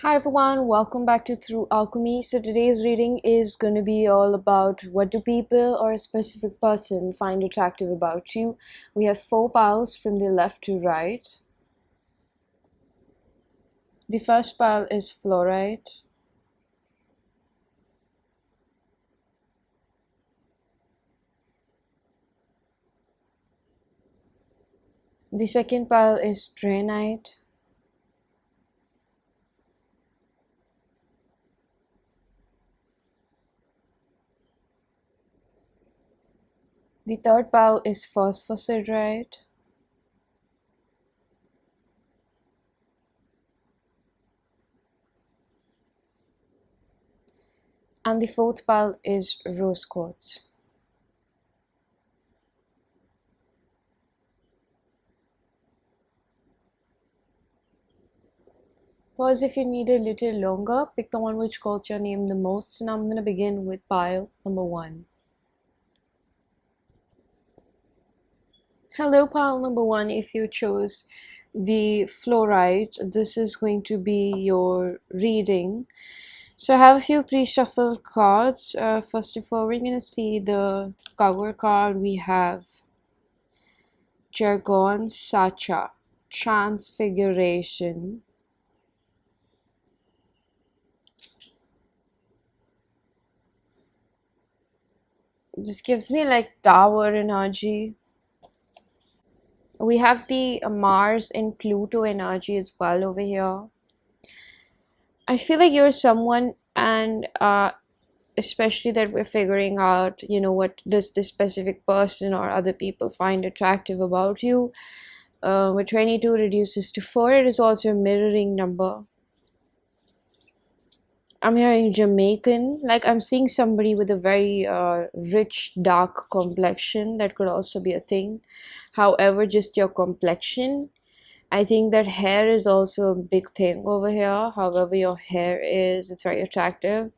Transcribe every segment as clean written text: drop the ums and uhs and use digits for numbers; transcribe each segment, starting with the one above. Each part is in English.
Hi everyone, welcome back to Through Alchemy. So today's reading is going to be all about what do people or a specific person find attractive about you. We have 4 piles from the left to right. The first pile is Fluorite. The second pile is Prehnite. The third pile is Phosphosiderite. And the fourth pile is Rose Quartz. Pause if you need a little longer. Pick the one which calls your name the most, and I'm going to begin with pile number 1. Hello, pile number 1. If you chose the Fluorite, this is going to be your reading. So I have a few pre-shuffled cards. First of all, we're going to see the cover card. We have Jargon Sacha, Transfiguration. This gives me like Tower energy. We have the Mars and Pluto energy as well over here. I feel like you're someone, and especially that we're figuring out, what does this specific person or other people find attractive about you. Where 22 reduces to 4, it is also a mirroring number. I'm hearing Jamaican, like I'm seeing somebody with a very rich dark complexion. That could also be a thing. However, just your complexion, I think that hair is also a big thing over here. However your hair is, it's very attractive.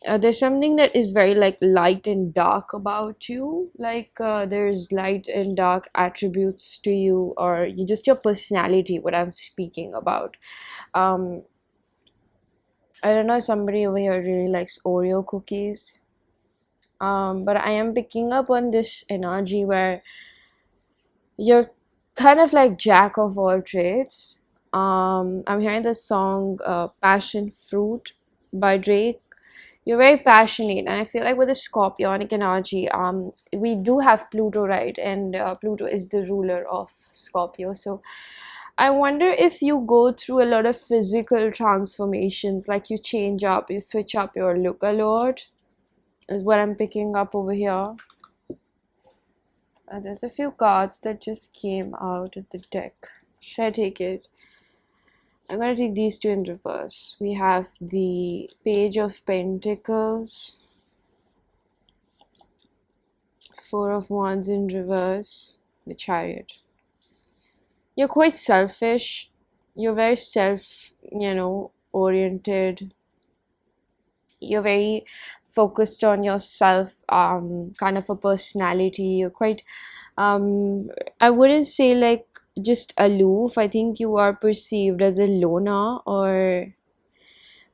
There's something that is very like light and dark about you. Like there's light and dark attributes to you, or just your personality, what I'm speaking about. um I don't know, somebody over here really likes Oreo cookies. But I am picking up on this energy where you're kind of like jack of all trades. I'm hearing the song Passion Fruit by Drake. You're very passionate, and I feel like with the scorpionic energy, we do have Pluto, right? And Pluto is the ruler of Scorpio. So I wonder if you go through a lot of physical transformations, like you change up, you switch up your look a lot, is what I'm picking up over here. There's a few cards that just came out of the deck. Should I take it? I'm going to take these two in reverse. We have the Page of Pentacles, Four of Wands in reverse, the Chariot. You're quite selfish. You're very oriented. You're very focused on yourself, kind of a personality. You're quite, I wouldn't say like just aloof. I think you are perceived as a loner,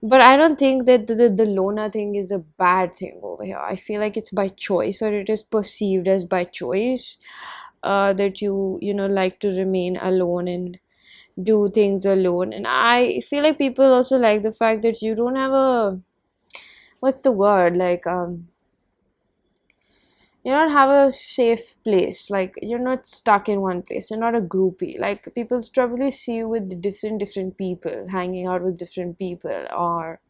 but I don't think that the loner thing is a bad thing over here. I feel like it's by choice, or it is perceived as by choice, that you like to remain alone and do things alone. And I feel like people also like the fact that you don't have a, what's the word, like you don't have a safe place. Like you're not stuck in one place, you're not a groupie. Like people probably see you with different people, hanging out with different people, or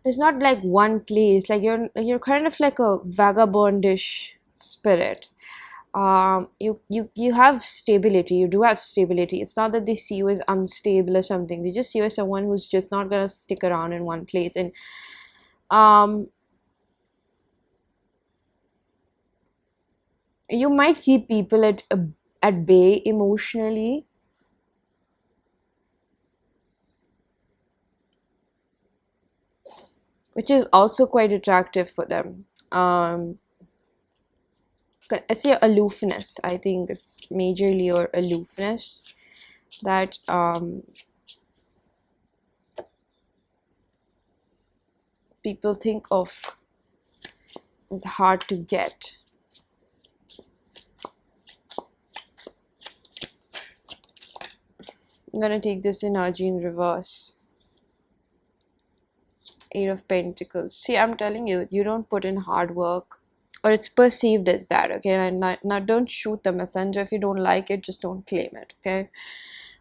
there's not like one place. Like you're kind of like a vagabondish spirit. You have stability. You do have stability. It's not that they see you as unstable or something. They just see you as someone who's just not gonna stick around in one place. And um you might keep people at bay emotionally, which is also quite attractive for them. I see aloofness. I think it's majorly your aloofness that people think of as hard to get. I'm gonna take this energy in reverse. Eight of Pentacles. See, I'm telling you, you don't put in hard work, or it's perceived as that, okay? And not don't shoot the messenger. If you don't like it, just don't claim it, okay?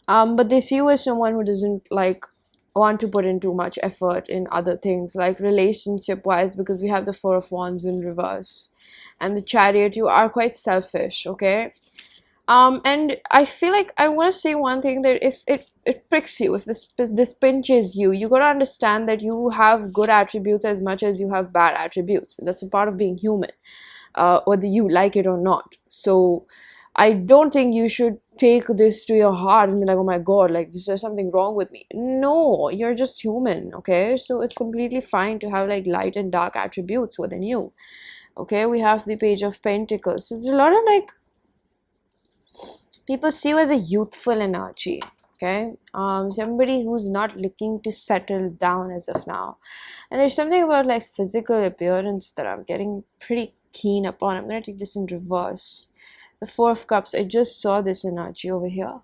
But they see you as someone who doesn't like want to put in too much effort in other things, like relationship wise, because we have the Four of Wands in reverse and the Chariot. You are quite selfish, okay? And I feel like I want to say one thing, that if it pricks you, if this pinches you, you got to understand that you have good attributes as much as you have bad attributes. That's a part of being human, whether you like it or not. So I don't think you should take this to your heart and be like, oh my god, like there's something wrong with me. No, you're just human, okay? So it's completely fine to have like light and dark attributes within you, okay? We have the Page of Pentacles. So there's a lot of like, people see you as a youthful energy, okay? Somebody who's not looking to settle down as of now. And there's something about like physical appearance that I'm getting pretty keen upon. I'm going to take this in reverse. The Four of Cups, I just saw this energy over here.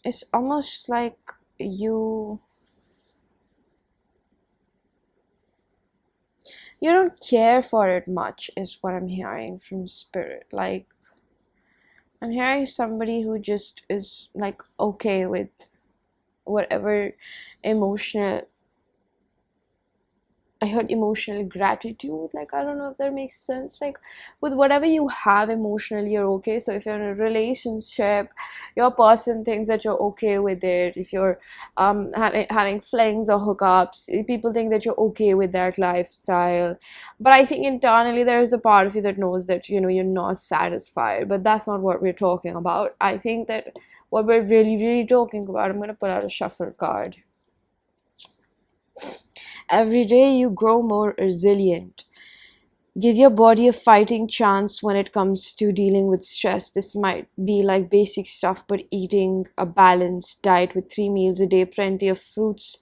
It's almost like you don't care for it much, is what I'm hearing from spirit. Like, I'm hearing somebody who just is like okay with whatever emotional, I heard emotional gratitude, like I don't know if that makes sense, like with whatever you have emotionally, you're okay. So if you're in a relationship, your person thinks that you're okay with it. If you're having flings or hookups, people think that you're okay with that lifestyle. But I think internally there is a part of you that knows that, you know, you're not satisfied. But that's not what we're talking about. I think that what we're really talking about, I'm going to pull out a shuffle card. Every day you grow more resilient. Give your body a fighting chance when it comes to dealing with stress. This might be like basic stuff, but eating a balanced diet with 3 meals a day, plenty of fruits,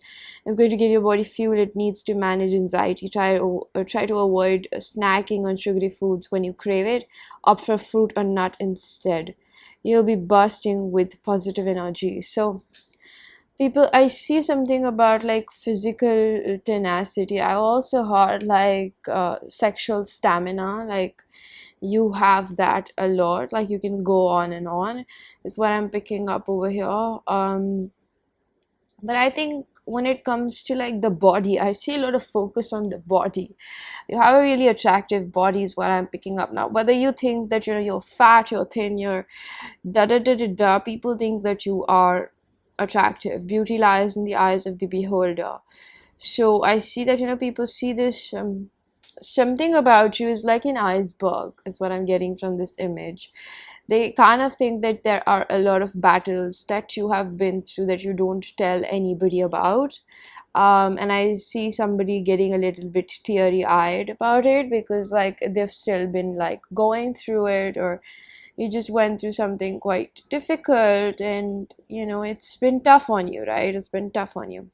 is going to give your body fuel it needs to manage anxiety. Try to avoid snacking on sugary foods when you crave it. Opt for fruit or nut instead. You'll be bursting with positive energy. So people, I see something about like physical tenacity. I also heard like sexual stamina, like you have that a lot, like you can go on and on, is what I'm picking up over here. But I think when it comes to like the body, I see a lot of focus on the body. You have a really attractive body is what I'm picking up now. Whether you think that, you know, you're fat, you're thin, you're people think that you are attractive. Beauty lies in the eyes of the beholder. So I see that, you know, people see this something about you is like an iceberg, is what I'm getting from this image. They kind of think that there are a lot of battles that you have been through that you don't tell anybody about. And I see somebody getting a little bit teary-eyed about it, because like they've still been like going through it, or you just went through something quite difficult, and you know, it's been tough on you, right? It's been tough on you.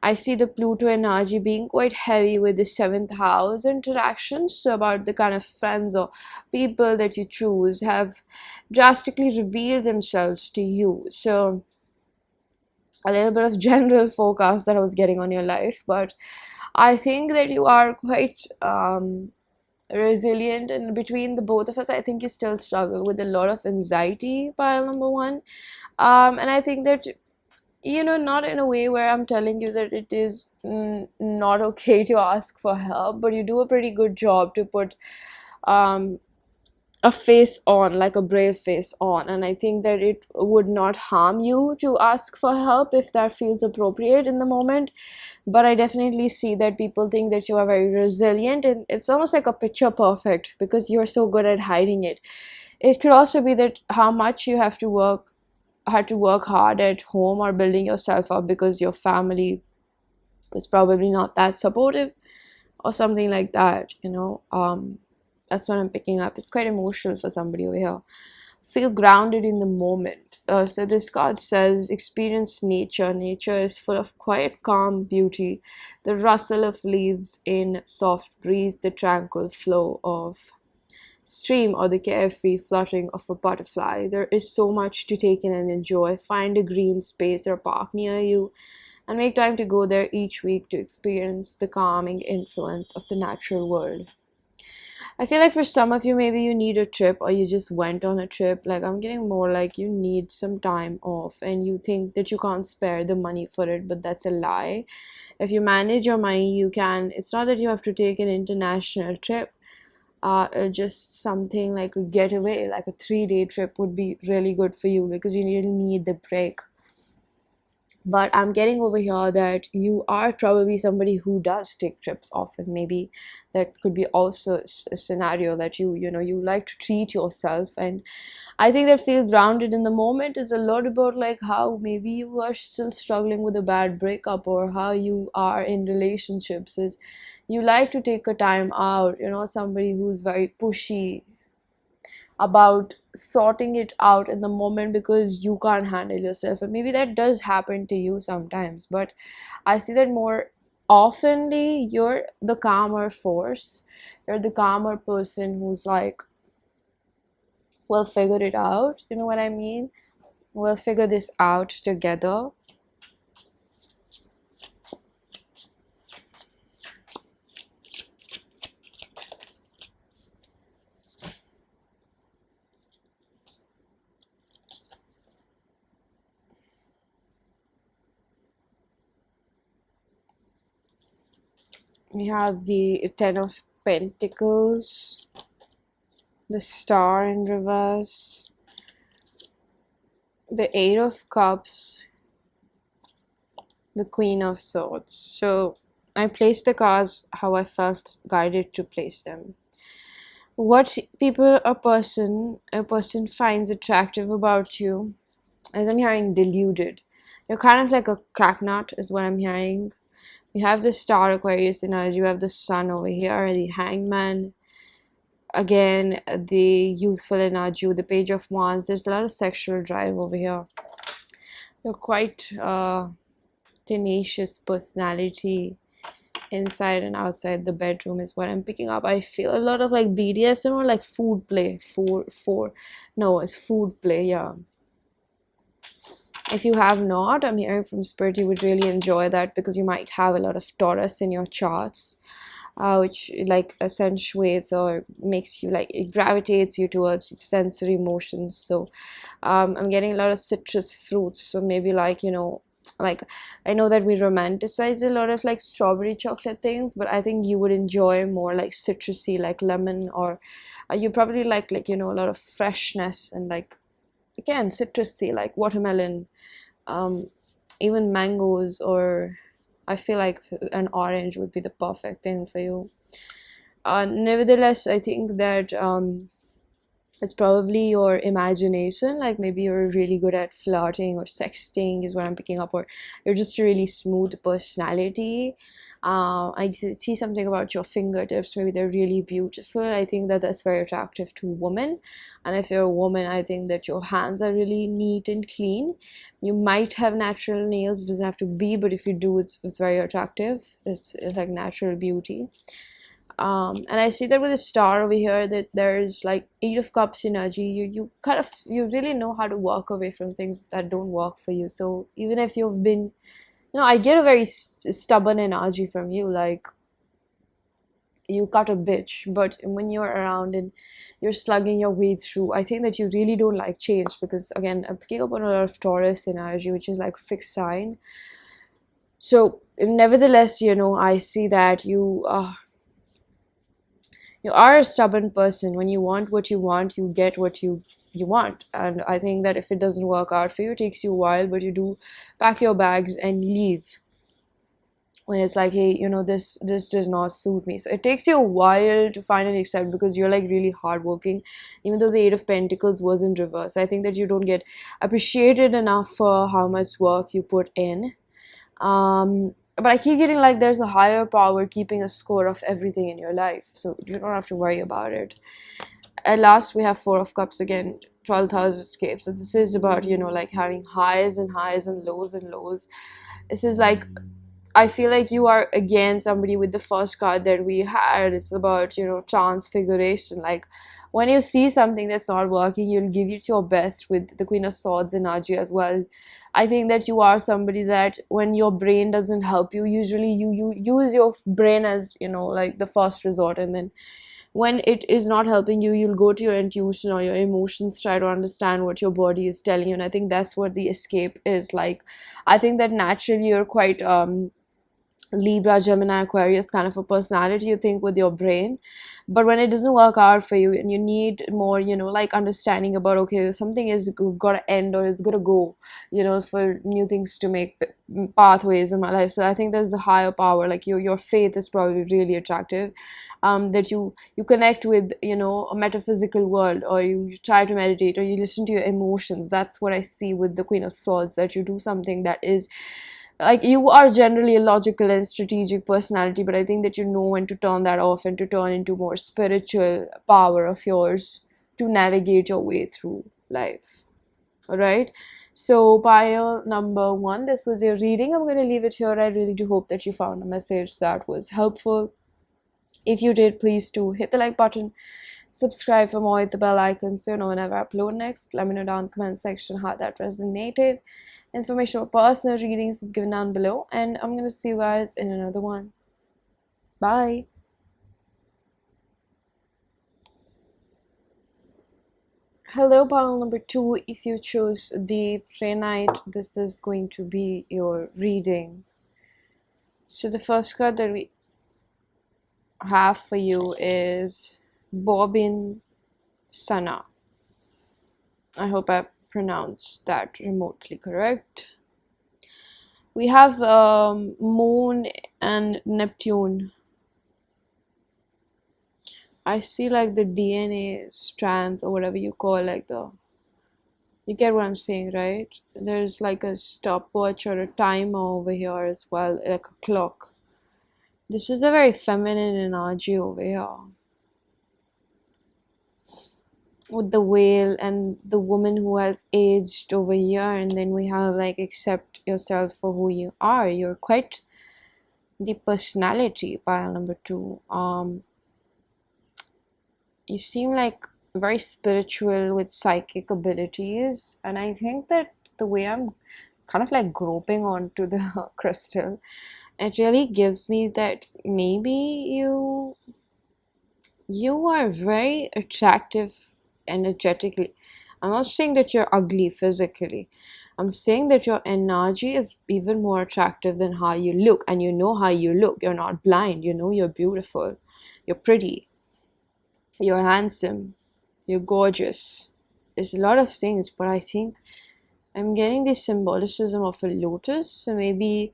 I see the Pluto energy being quite heavy with the 7th house interactions. So about the kind of friends or people that you choose have drastically revealed themselves to you. So a little bit of general forecast that I was getting on your life, but I think that you are quite resilient, and between the both of us, I think you still struggle with a lot of anxiety, pile number one. And I think that, you know, not in a way where I'm telling you that it is not okay to ask for help, but you do a pretty good job to put a face on, like a brave face on. And I think that it would not harm you to ask for help if that feels appropriate in the moment. But I definitely see that people think that you are very resilient, and it's almost like a picture perfect because you're so good at hiding it. It could also be that how much you had to work hard at home or building yourself up because your family was probably not that supportive or something like that, you know. That's what I'm picking up. It's quite emotional for somebody over here. feel grounded in the moment. So this card says, experience nature. Nature is full of quiet, calm beauty. The rustle of leaves in soft breeze, the tranquil flow of stream, or the carefree fluttering of a butterfly. There is so much to take in and enjoy. Find a green space or park near you and make time to go there each week to experience the calming influence of the natural world. I feel like for some of you, maybe you need a trip or you just went on a trip. Like, I'm getting more like you need some time off and you think that you can't spare the money for it, but that's a lie. If you manage your money, you can. It's not that you have to take an international trip. Just something like a getaway, like a 3-day trip would be really good for you because you really need the break. But I'm getting over here that you are probably somebody who does take trips often. Maybe that could be also a scenario that you like to treat yourself. And I think that feel grounded in the moment is a lot about like how maybe you are still struggling with a bad breakup, or how you are in relationships. Is you like to take a time out, somebody who's very pushy about sorting it out in the moment because you can't handle yourself. And maybe that does happen to you sometimes, but I see that more oftenly you're the calmer force. You're the calmer person who's like, we'll figure it out. You know what I mean? We'll figure this out together. We have the Ten of Pentacles, the Star in reverse, the Eight of Cups, the Queen of Swords. So I placed the cards how I felt guided to place them. What a person finds attractive about you, as I'm hearing, deluded. You're kind of like a cracknut is what I'm hearing. You have the Star Aquarius energy, you have the Sun over here, the Hangman, again the youthful energy, the Page of Wands. There's a lot of sexual drive over here. You're quite tenacious personality inside and outside the bedroom is what I'm picking up. I feel a lot of like BDSM or like food play. It's food play, yeah. If you have not, I'm hearing from Spirit you would really enjoy that because you might have a lot of Taurus in your charts, which like accentuates or makes you like, it gravitates you towards sensory emotions. So I'm getting a lot of citrus fruits. So maybe like, like I know that we romanticize a lot of like strawberry chocolate things, but I think you would enjoy more like citrusy, like lemon, or you probably like a lot of freshness and like, again, citrusy, like watermelon, even mangoes, or I feel like an orange would be the perfect thing for you. Nevertheless, I think that it's probably your imagination. Like maybe you're really good at flirting or sexting is what I'm picking up, or you're just a really smooth personality. I see something about your fingertips. Maybe they're really beautiful. I think that that's very attractive to women. And if you're a woman, I think that your hands are really neat and clean. You might have natural nails. It doesn't have to be, but if you do, it's very attractive. It's like natural beauty. And I see that with the Star over here, that there's like Eight of Cups energy. You kind of, you really know how to walk away from things that don't work for you. So even if you've been, I get a very stubborn energy from you, like you cut a bitch. But when you're around and you're slugging your way through, I think that you really don't like change, because again, I'm picking up on a lot of Taurus energy, which is like fixed sign. So nevertheless, I see that you are a stubborn person. When you want what you want, you get what you want. And I think that if it doesn't work out for you, it takes you a while, but you do pack your bags and leave when it's like, hey, this does not suit me. So it takes you a while to finally accept, because you're like really hardworking. Even though the Eight of Pentacles was in reverse, I think that you don't get appreciated enough for how much work you put in. But I keep getting like there's a higher power keeping a score of everything in your life, so you don't have to worry about it. At last, we have Four of Cups again. 12th house escape. So this is about, like having highs and highs and lows and lows. This is like, I feel like you are again somebody with the first card that we had. It's about, transfiguration. Like when you see something that's not working, you'll give it your best with the Queen of Swords energy as well. I think that you are somebody that when your brain doesn't help you, usually you use your brain as, like the first resort. And then when it is not helping you, you'll go to your intuition or your emotions, try to understand what your body is telling you. And I think that's what the escape is like. I think that naturally you're quite Libra, Gemini, Aquarius kind of a personality, you think with your brain. But when it doesn't work out for you and you need more, like understanding about, okay, something is got to end or it's got to go, for new things to make pathways in my life. So I think there's a higher power, like your faith is probably really attractive. That you connect with, a metaphysical world, or you try to meditate, or you listen to your emotions. That's what I see with the Queen of Swords, that you do something that is like, you are generally a logical and strategic personality, but I think that you know when to turn that off and to turn into more spiritual power of yours to navigate your way through life. All right, so pile number 1, this was your reading. I'm going to leave it here. I really do hope that you found a message that was helpful. If you did, please do hit the like button, subscribe for more, hit the bell icon so you know whenever I upload next. Let me know down in the comment section how that resonated. Information for personal readings is given down below, and I'm going to see you guys in another one. Bye. Hello, pile number 2. If you chose the Prehnite, this is going to be your reading. So the first card that we have for you is Bobin Sana. I hope I pronounced that remotely correct. We have Moon and Neptune. I see like the DNA strands or whatever you call, like you get what I'm saying, right? There's like a stopwatch or a timer over here as well, like a clock. This is a very feminine energy over here, with the whale and the woman who has aged over here. And then we have like, accept yourself for who you are. You're quite the personality, pile number 2. You seem like very spiritual with psychic abilities, and I think that the way I'm kind of like groping onto the crystal, it really gives me that maybe you are very attractive energetically. I'm not saying that you're ugly physically. I'm saying that your energy is even more attractive than how you look, and you know how you look. You're not blind. You know you're beautiful. You're pretty. You're handsome. You're gorgeous. There's a lot of things, but I think I'm getting the symbolicism of a lotus. So maybe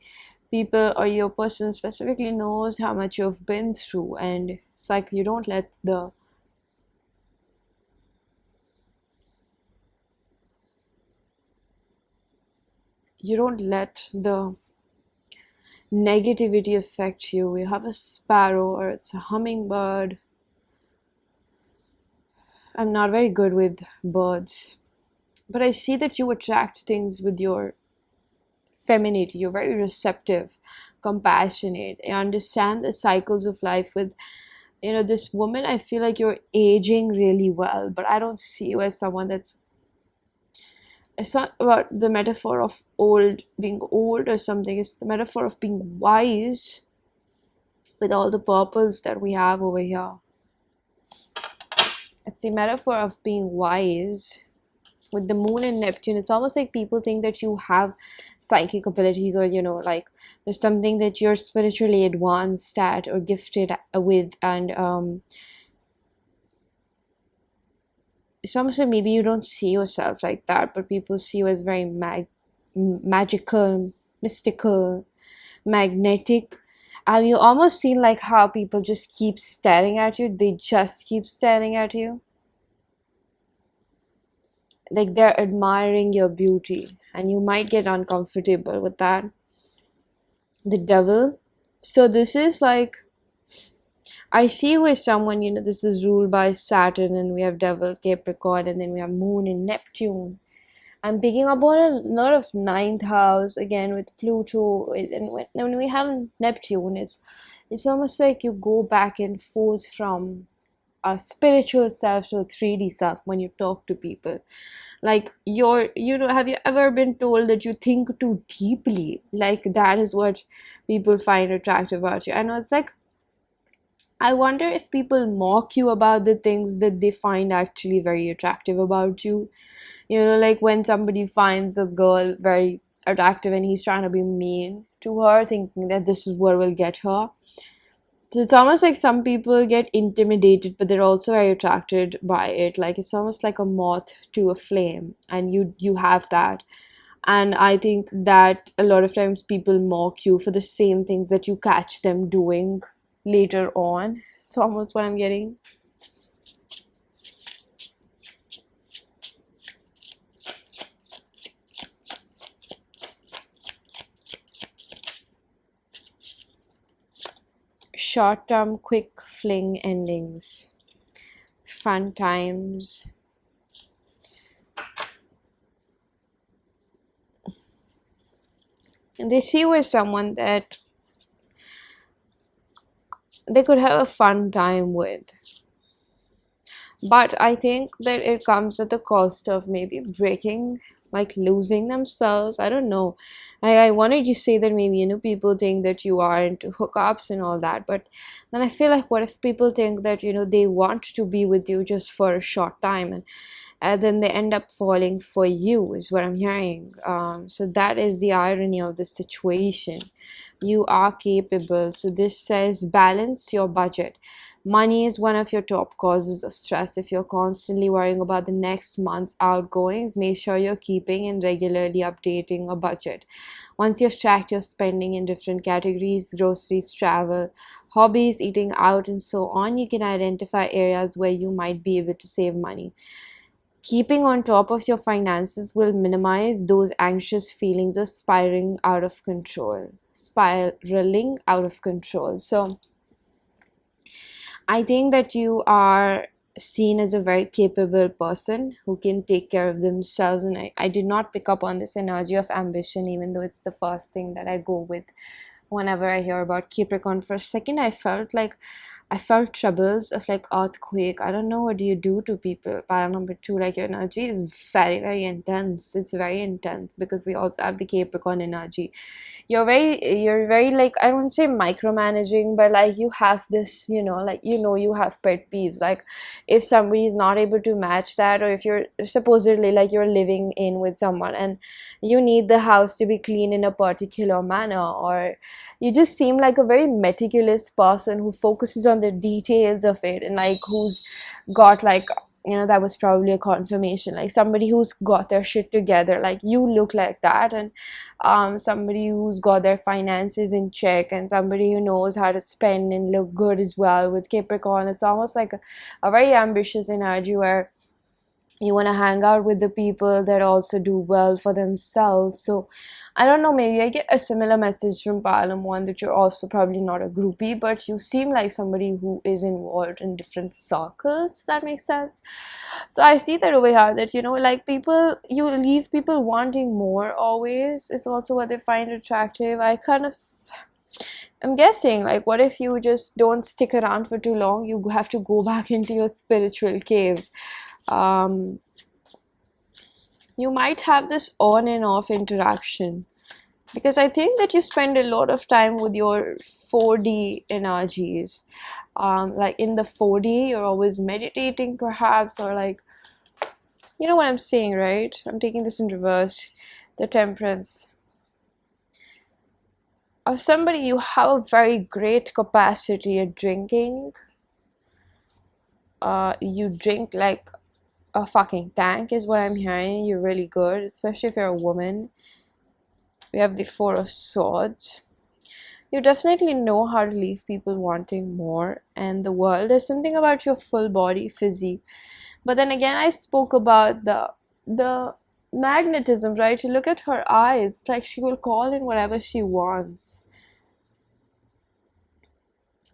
people or your person specifically knows how much you've been through, and it's like you don't let the negativity affect you. You have a sparrow, or it's a hummingbird. I'm not very good with birds, but I see that you attract things with your femininity. You're very receptive, compassionate. You understand the cycles of life. With this woman, I feel like you're aging really well, but I don't see you as someone that's, it's not about the metaphor of being old or something. It's the metaphor of being wise with all the purples that we have over here. It's the metaphor of being wise with the Moon and Neptune. It's almost like people think that you have psychic abilities, or like there's something that you're spiritually advanced at or gifted with, and some say maybe you don't see yourself like that, but people see you as very magical, mystical, magnetic. And you almost seem like how people just keep staring at you. They just keep staring at you, like they're admiring your beauty, and you might get uncomfortable with that. The Devil. So this is like, I see with someone, this is ruled by Saturn, and we have Devil, Capricorn, and then we have Moon and Neptune. I'm picking up on a lot of ninth house again with Pluto, and when we have Neptune, it's almost like you go back and forth from a spiritual self to a 3D self when you talk to people. Like have you ever been told that you think too deeply? Like that is what people find attractive about you. I know it's like, I wonder if people mock you about the things that they find actually very attractive about you. Like when somebody finds a girl very attractive and he's trying to be mean to her, thinking that this is what will get her. So it's almost like some people get intimidated, but they're also very attracted by it. Like it's almost like a moth to a flame, and you have that. And I think that a lot of times people mock you for the same things that you catch them doing later on. It's almost what I'm getting. Short-term quick fling endings, fun times. And they see with someone that they could have a fun time with, but I think that it comes at the cost of maybe breaking, like losing themselves. I don't know. I wanted to say that maybe people think that you are into hookups and all that, but then I feel like, what if people think that they want to be with you just for a short time, and then they end up falling for you, is what I'm hearing. So that is the irony of the situation. You are capable. So this says balance your budget. Money is one of your top causes of stress. If you're constantly worrying about the next month's outgoings, make sure you're keeping and regularly updating a budget. Once you've tracked your spending in different categories, groceries, travel, hobbies, eating out, and so on, you can identify areas where you might be able to save money. Keeping on top of your finances will minimize those anxious feelings of spiraling out of control. So I think that you are seen as a very capable person who can take care of themselves, and I did not pick up on this energy of ambition, even though it's the first thing that I go with whenever I hear about Capricorn. For a second I felt troubles of like earthquake. I don't know, what do you do to people? Pile number 2, like your energy is very, very intense. It's very intense because we also have the Capricorn energy. You're very like, I won't say micromanaging, but like you have this, like you have pet peeves. Like if somebody is not able to match that, or if you're supposedly like you're living in with someone and you need the house to be clean in a particular manner, or you just seem like a very meticulous person who focuses on the details of it, and like who's got like, that was probably a confirmation, like somebody who's got their shit together. Like you look like that. And somebody who's got their finances in check, and somebody who knows how to spend and look good as well. With Capricorn, it's almost like a very ambitious energy where you want to hang out with the people that also do well for themselves. So I don't know, maybe I get a similar message from Palam one, that you're also probably not a groupie, but you seem like somebody who is involved in different circles, if that makes sense. So I see that over here, that like people, you leave people wanting more always, is also what they find attractive. I'm guessing, like, what if you just don't stick around for too long? You have to go back into your spiritual cave. You might have this on and off interaction, because I think that you spend a lot of time with your 4D energies. Like in the 4D, you're always meditating perhaps, or like, you know what I'm saying, right? I'm taking this in reverse. The Temperance. Of somebody, you have a very great capacity at drinking. You drink like a fucking tank, is what I'm hearing. You're really good, especially if you're a woman. We have the 4 of Swords. You definitely know how to leave people wanting more. And the World, there's something about your full body physique. But then again, I spoke about the magnetism, right? You look at her eyes, it's like she will call in whatever she wants.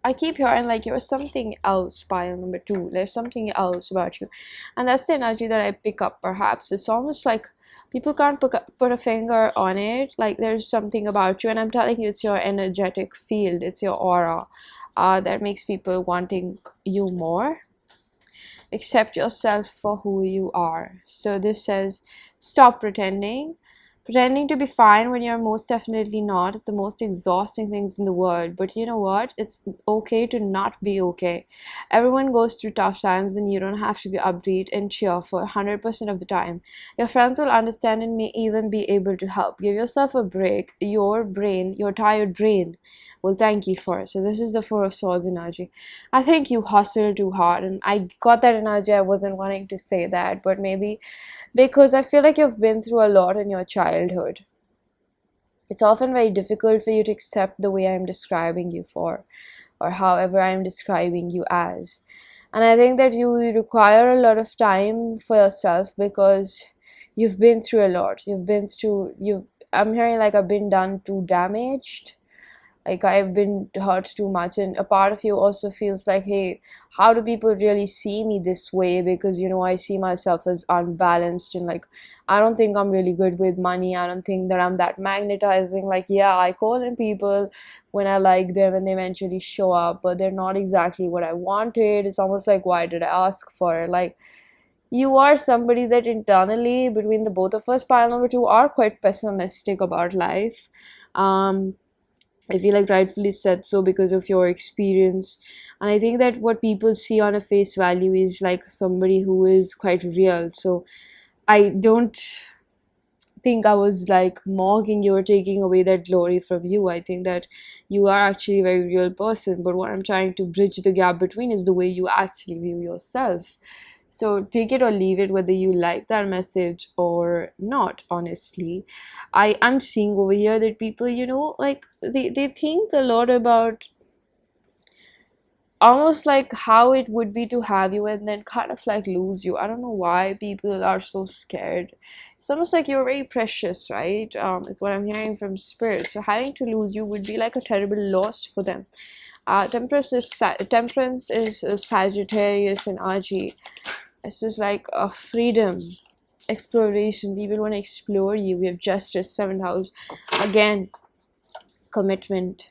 I keep hearing like you're something else, pile number two. There's something else about you. And that's the energy that I pick up, perhaps. It's almost like people can't put a finger on it. Like there's something about you. And I'm telling you, it's your energetic field, it's your aura that makes people wanting you more. Accept yourself for who you are. So this says, stop pretending. Pretending to be fine when you're most definitely not. It's the most exhausting things in the world. But you know what? It's okay to not be okay. Everyone goes through tough times, and you don't have to be upbeat and cheerful 100% of the time. Your friends will understand and may even be able to help. Give yourself a break. Your brain, your tired brain, will thank you for it. So this is the Four of Swords energy. I think you hustle too hard, and I got that energy. I wasn't wanting to say that, but maybe because I feel like you've been through a lot in your childhood. It's often very difficult for you to accept the way I'm describing you for, or however I'm describing you as. And I think that you require a lot of time for yourself because you've been through a lot. I'm hearing like I've been done too damaged, like I've been hurt too much, and a part of you also feels like, hey, how do people really see me this way? Because I see myself as unbalanced, and like I don't think I'm really good with money. I don't think that I'm that magnetizing. Like, yeah, I call in people when I like them and they eventually show up, but they're not exactly what I wanted. It's almost like, why did I ask for it? Like, you are somebody that internally, between the both of us, pile number two, are quite pessimistic about life. I feel like rightfully said so because of your experience. And I think that what people see on a face value is like somebody who is quite real. So I don't think I was like mocking you or taking away that glory from you. I think that you are actually a very real person. But what I'm trying to bridge the gap between is the way you actually view yourself. So take it or leave it, whether you like that message or not, honestly. I'm seeing over here that people, like they think a lot about almost like how it would be to have you and then kind of like lose you. I don't know why people are so scared. It's almost like you're very precious, right? Is what I'm hearing from spirit. So having to lose you would be like a terrible loss for them. Temperance is Sagittarius and Aji. It's just like a freedom, exploration. People want to explore you. We have Justice, seventh house. Again, commitment.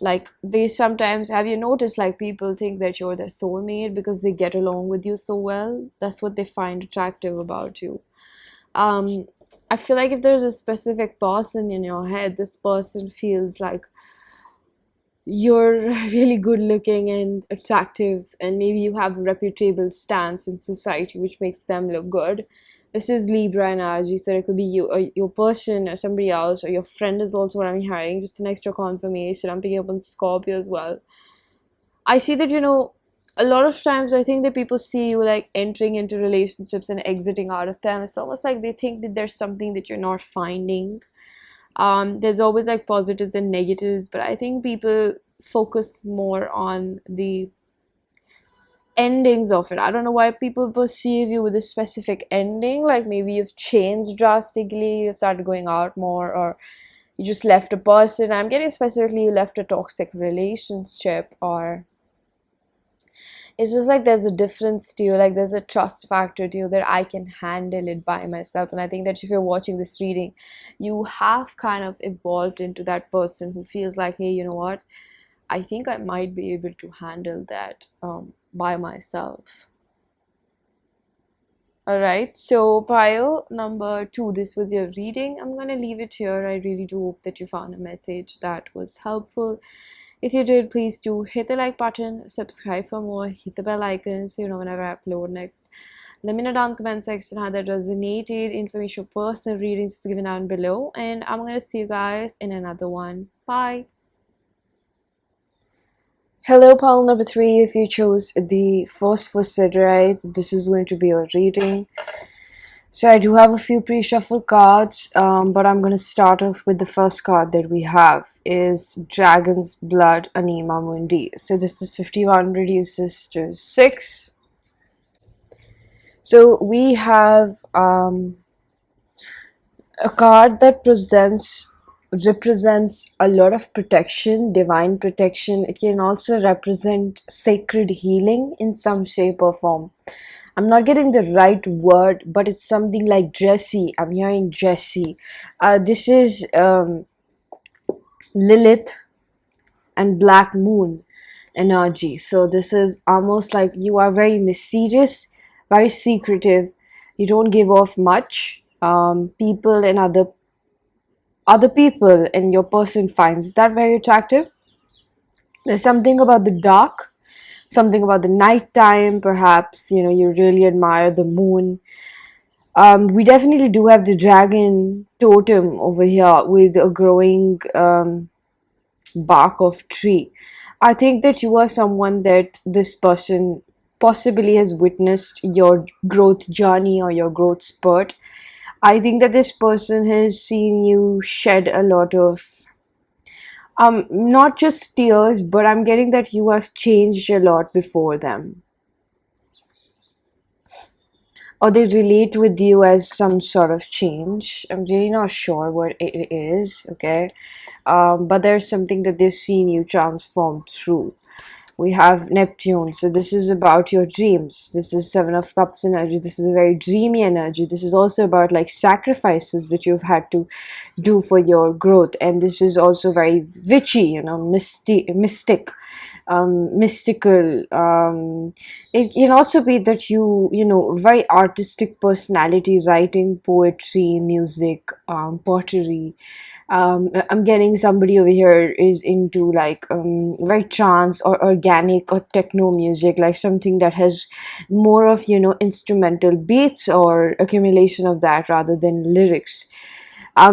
Like they sometimes, have you noticed like people think that you're their soulmate because they get along with you so well? That's what they find attractive about you. Um, I feel like if there's a specific person in your head, this person feels like you're really good looking and attractive, and maybe you have a reputable stance in society which makes them look good. This is Libra energy, so it could be you or your person or somebody else, or your friend is also what I'm hearing. Just an extra confirmation. I'm picking up on Scorpio as well. I see that a lot of times I think that people see you like entering into relationships and exiting out of them. It's almost like they think that there's something that you're not finding. There's always like positives and negatives, but I think people focus more on the endings of it. I don't know why people perceive you with a specific ending, like maybe you've changed drastically, you started going out more, or you just left a person. I'm getting specifically you left a toxic relationship, or it's just like there's a difference to you, like there's a trust factor to you that I can handle it by myself. And I think that if you're watching this reading, you have kind of evolved into that person who feels like, hey, you know what, I think I might be able to handle that by myself. Alright, so pile number two, this was your reading. I'm gonna leave it here. I really do hope that you found a message that was helpful. If you did, please do hit the like button, subscribe for more, hit the bell icon so you know whenever I upload next. Let me know down in the comment section how that resonated. Information personal readings is given down below, and I'm gonna see you guys in another one. Bye. Hello, pile number three. If you chose the Phosphosiderite, this is going to be your reading. So I do have a few pre-shuffled cards, but I'm going to start off with the first card that we have is Dragon's Blood Anima Mundi. So this is 51 reduces to 6. So we have a card that presents represents a lot of protection, divine protection. It can also represent sacred healing in some shape or form. I'm not getting the right word, but it's something like Jesse. I'm hearing Jesse. This is Lilith and Black Moon energy. So this is almost like you are very mysterious, very secretive. You don't give off much. People and other people and your person finds that very attractive. There's something about the dark, something about the night time. Perhaps you really admire the moon. We definitely do have the dragon totem over here with a growing bark of tree. I think that you are someone that this person possibly has witnessed your growth journey or your growth spurt. I think that this person has seen you shed a lot of not just tears, but I'm getting that you have changed a lot before them. Or they relate with you as some sort of change. I'm really not sure what it is, okay? But there's something that they've seen you transform through. We have Neptune, so this is about your dreams. This is Seven of Cups energy. This is a very dreamy energy. This is also about like sacrifices that you've had to do for your growth, and this is also very witchy, mystic, mystical. It can also be that very artistic personality, writing poetry, music, pottery. I'm getting somebody over here is into like very trance or organic or techno music, like something that has more of instrumental beats or accumulation of that rather than lyrics.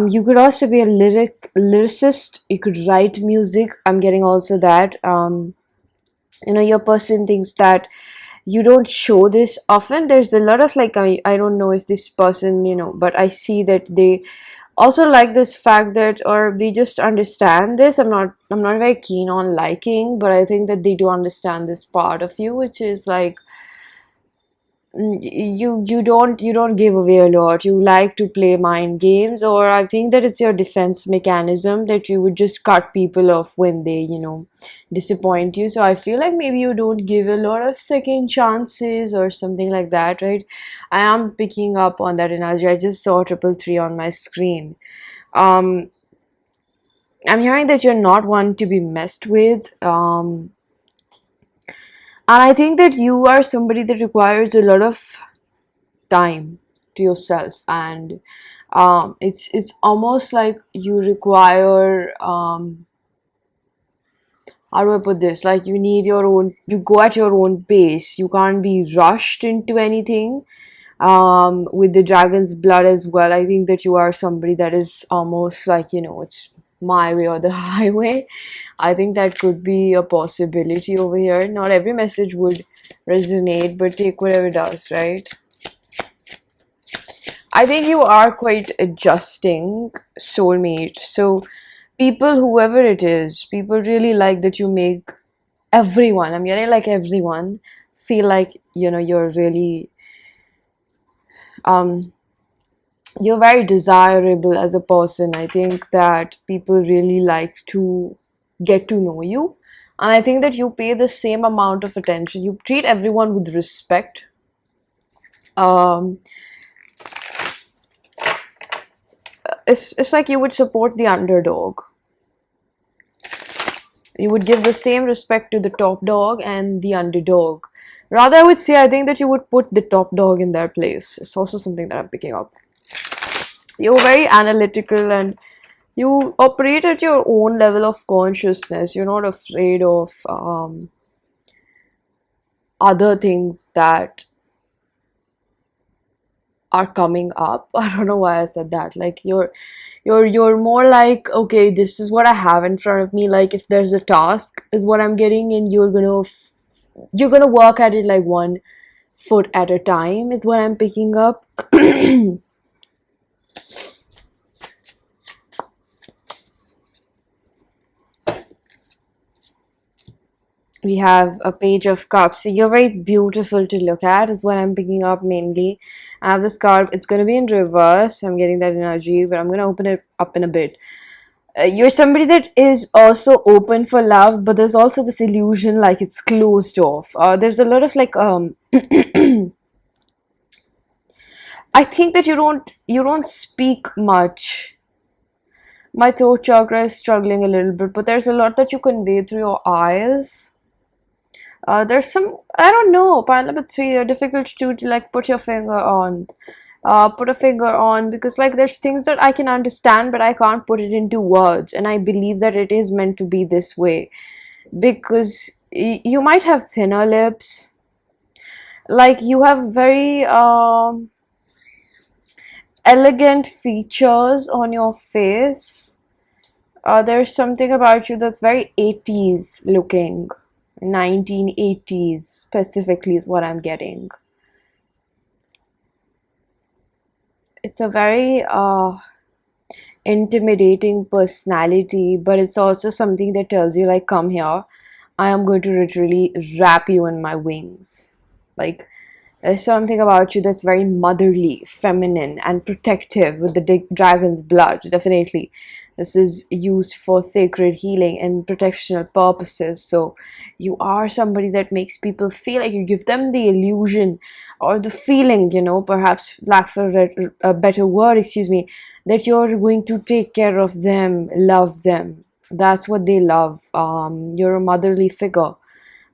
You could also be a lyricist. You could write music. I'm getting also that. Your person thinks that you don't show this often. There's a lot of like I don't know if this person but I see that they also like this fact that, or they just understand this. I'm not very keen on liking, but I think that they do understand this part of you, which is like you don't give away a lot. You like to play mind games, or I think that it's your defense mechanism that you would just cut people off when they disappoint you. So I feel like maybe you don't give a lot of second chances or something like that, right? I am picking up on that energy. I just saw 333 on my screen. um I'm hearing that you're not one to be messed with. And I think that you are somebody that requires a lot of time to yourself, and it's almost like you require how do I put this, like you need your own, you go at your own pace. You can't be rushed into anything. With the dragon's blood as well, I think that you are somebody that is almost like it's my way or the highway. I think that could be a possibility over here. Not every message would resonate, but take whatever does, right? I think you are quite adjusting soulmate. So people, whoever it is, people really like that you make everyone, I'm getting like everyone, feel like you're really um you're very desirable as a person. I think that people really like to get to know you. And I think that you pay the same amount of attention. You treat everyone with respect. Um, it's like you would support the underdog. You would give the same respect to the top dog and the underdog. Rather, I would say, I think that you would put the top dog in their place. It's also something that I'm picking up. You're very analytical and you operate at your own level of consciousness. You're not afraid of other things that are coming up. I don't know why I said that. Like you're more like, okay, this is what I have in front of me. Like if there's a task is what I'm getting, and you're gonna work at it like one foot at a time is what I'm picking up. We have a page of cups. So you're very beautiful to look at is what I'm picking up mainly. I have this card. It's going to be in reverse. I'm getting that energy, but I'm going to open it up in a bit. You're somebody that is also open for love, but there's also this illusion like it's closed off. There's a lot of like I think that you don't speak much. My throat chakra is struggling a little bit, but there's a lot that you convey through your eyes. There's some, I don't know, point number three, are difficult to like put your finger on. Put a finger on, because like there's things that I can understand, but I can't put it into words, and I believe that it is meant to be this way, because you might have thinner lips, like you have very elegant features on your face. There's something about you that's very 80s looking. 1980s specifically is what I'm getting. It's a very intimidating personality, but it's also something that tells you like, come here, I am going to literally wrap you in my wings. Like, there's something about you that's very motherly, feminine, and protective with the dragon's blood. Definitely, this is used for sacred healing and protectional purposes. So, you are somebody that makes people feel like, you give them the illusion or the feeling, perhaps lack for a better word, excuse me, that you're going to take care of them, love them. That's what they love. You're a motherly figure,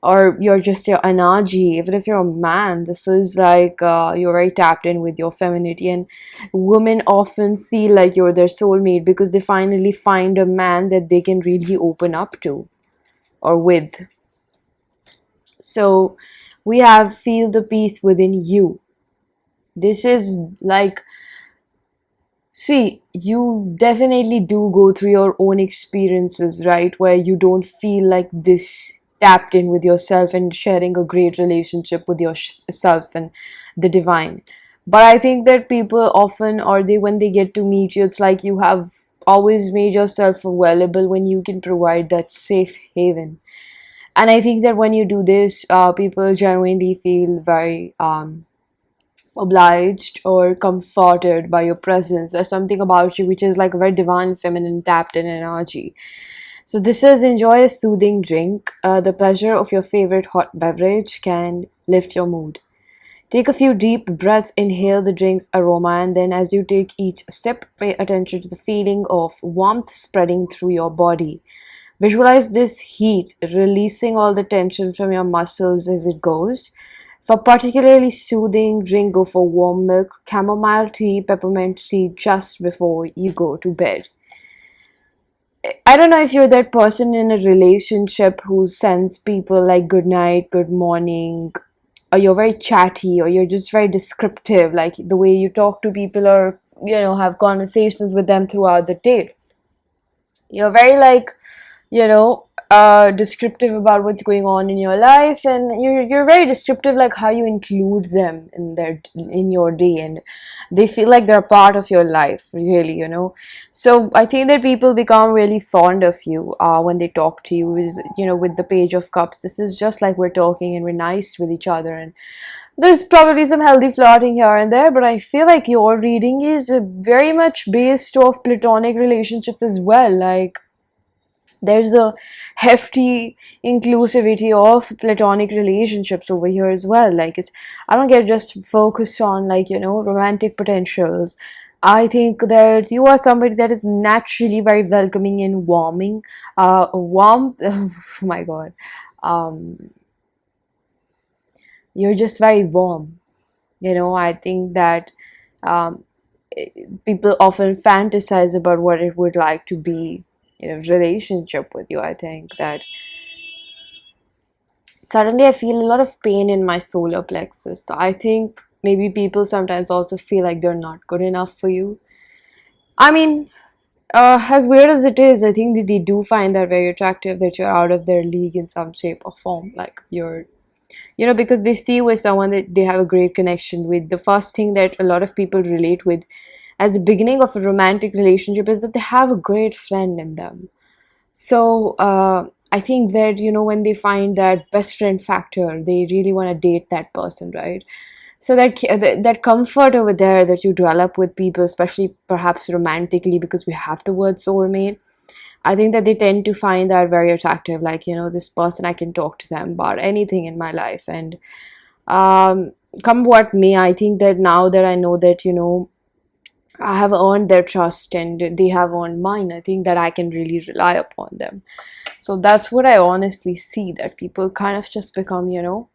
or you're just your energy. Even if you're a man, this is like you're very tapped in with your femininity, and women often feel like you're their soulmate because they finally find a man that they can really open up to or with. So we have feel the peace within you. This is like, see, you definitely do go through your own experiences, right? Where you don't feel like this tapped in with yourself and sharing a great relationship with yourself and the divine. But I think that people often, or they, when they get to meet you, it's like you have always made yourself available when you can provide that safe haven. And I think that when you do this, people genuinely feel very obliged or comforted by your presence. There's something about you which is like a very divine, feminine, tapped in energy. So this is, enjoy a soothing drink. The pleasure of your favorite hot beverage can lift your mood. Take a few deep breaths, inhale the drink's aroma, and then as you take each sip, pay attention to the feeling of warmth spreading through your body. Visualize this heat releasing all the tension from your muscles as it goes. For particularly soothing drink, go for warm milk, chamomile tea, peppermint tea just before you go to bed. I don't know if you're that person in a relationship who sends people like good night, good morning, or you're very chatty, or you're just very descriptive, like the way you talk to people, or have conversations with them throughout the day. You're very like, descriptive about what's going on in your life, and you're very descriptive like how you include them in your day, and they feel like they're part of your life, really. So I think that people become really fond of you when they talk to you, with the Page of Cups. This is just like we're talking and we're nice with each other, and there's probably some healthy flirting here and there, but I feel like your reading is very much based off platonic relationships as well. Like, there's a hefty inclusivity of platonic relationships over here as well. Like, I don't get just focused on like romantic potentials. I think that you are somebody that is naturally very welcoming and warming, warm. Oh my god, um you're just very warm. I think that um people often fantasize about what it would like to be in a relationship with you. I think that suddenly I feel a lot of pain in my solar plexus. So I think maybe people sometimes also feel like they're not good enough for you. I mean, as weird as it is, I think that they do find that very attractive, that you're out of their league in some shape or form. Like, you're, because they see you as someone that they have a great connection with. The first thing that a lot of people relate with as the beginning of a romantic relationship is that they have a great friend in them. So I think that when they find that best friend factor, they really want to date that person, right? So that comfort over there that you develop with people, especially perhaps romantically, because we have the word soulmate, I think that they tend to find that very attractive. Like, you know, this person, I can talk to them about anything in my life. And come what may, I think that now that I know that, you know, I have earned their trust and they have earned mine, I think that I can really rely upon them. So that's what I honestly see, that people kind of just become, you know,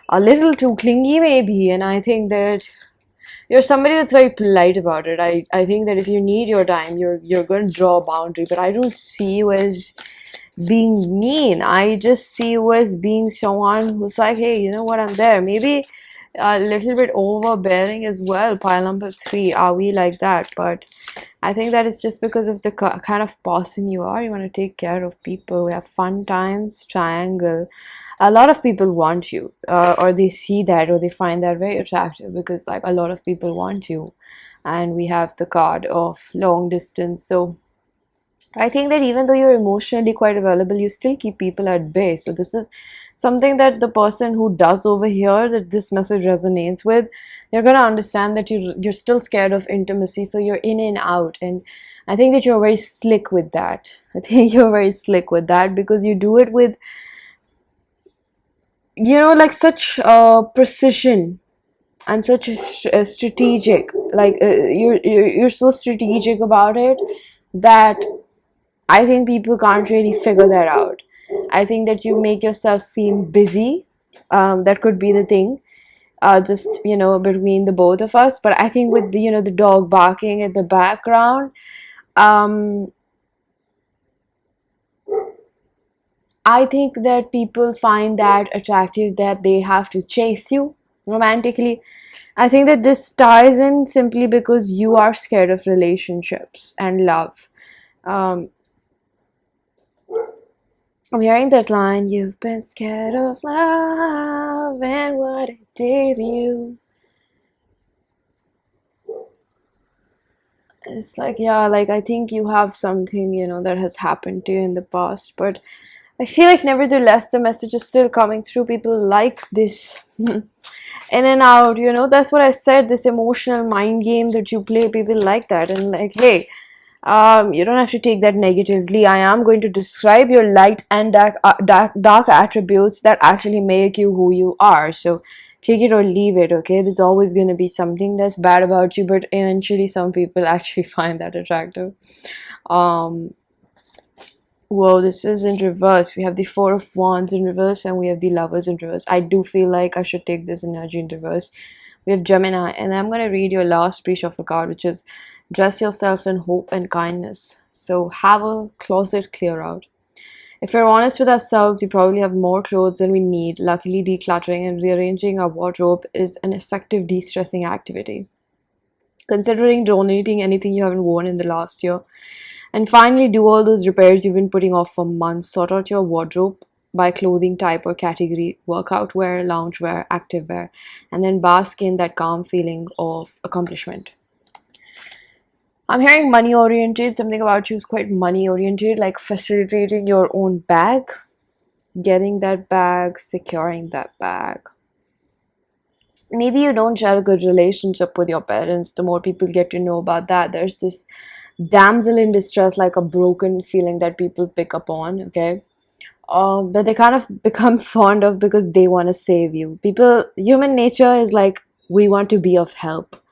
a little too clingy maybe. And I think that you're somebody that's very polite about it. I think that if you need your time, you're going to draw a boundary. But I don't see you as being mean. I just see you as being someone who's like, hey, you know what, I'm there. Maybe a little bit overbearing as well. Pile number 3, are we like that? But I think that it's just because of the kind of person you are. You want to take care of people. We have fun times. Triangle. A lot of people want you, or they see that, or they find that very attractive, because like a lot of people want you. And we have the card of long distance. So I think that even though you're emotionally quite available, you still keep people at bay. So this is something that the person who does over here, that this message resonates with, you're gonna understand that you're still scared of intimacy. So you're in and out, and I think that you're very slick with that. I think you're very slick with that, because you do it with, you know, like such precision and such a strategic. Like you're so strategic about it that I think people can't really figure that out. I think that you make yourself seem busy. That could be the thing, just, you know, between the both of us. But I think with the, you know, the dog barking in the background, I think that people find that attractive, that they have to chase you romantically. I think that this ties in simply because you are scared of relationships and love. Um, I'm hearing that line, you've been scared of love and what it did to you. It's like, yeah, like I think you have something, you know, that has happened to you in the past, but I feel like nevertheless the message is still coming through. People like this in and out, you know. That's what I said, this emotional mind game that you play, people like that. And like, hey, you don't have to take that negatively. I am going to describe your light and dark attributes that actually make you who you are. So take it or leave it, okay? There's always going to be something that's bad about you, but eventually some people actually find that attractive. Um, Whoa, this is in reverse. We have the Four of Wands in reverse and we have the Lovers in reverse. I do feel like I should take this energy in reverse. We have Gemini, and I'm going to read your last pre-shuffle card, which is dress yourself in hope and kindness. So have a closet clear out. If we're honest with ourselves, we probably have more clothes than we need. Luckily, decluttering and rearranging our wardrobe is an effective de-stressing activity. Considering donating anything you haven't worn in the last year. And finally, do all those repairs you've been putting off for months. Sort out your wardrobe by clothing type or category, workout wear, lounge wear, active wear, and then bask in that calm feeling of accomplishment. I'm hearing money oriented. Something about you is quite money oriented, like facilitating your own bag, getting that bag, securing that bag. Maybe you don't share a good relationship with your parents. The more people get to know about that, there's this damsel in distress, like a broken feeling that people pick up on, okay? That they kind of become fond of because they want to save you. People, human nature is like, we want to be of help.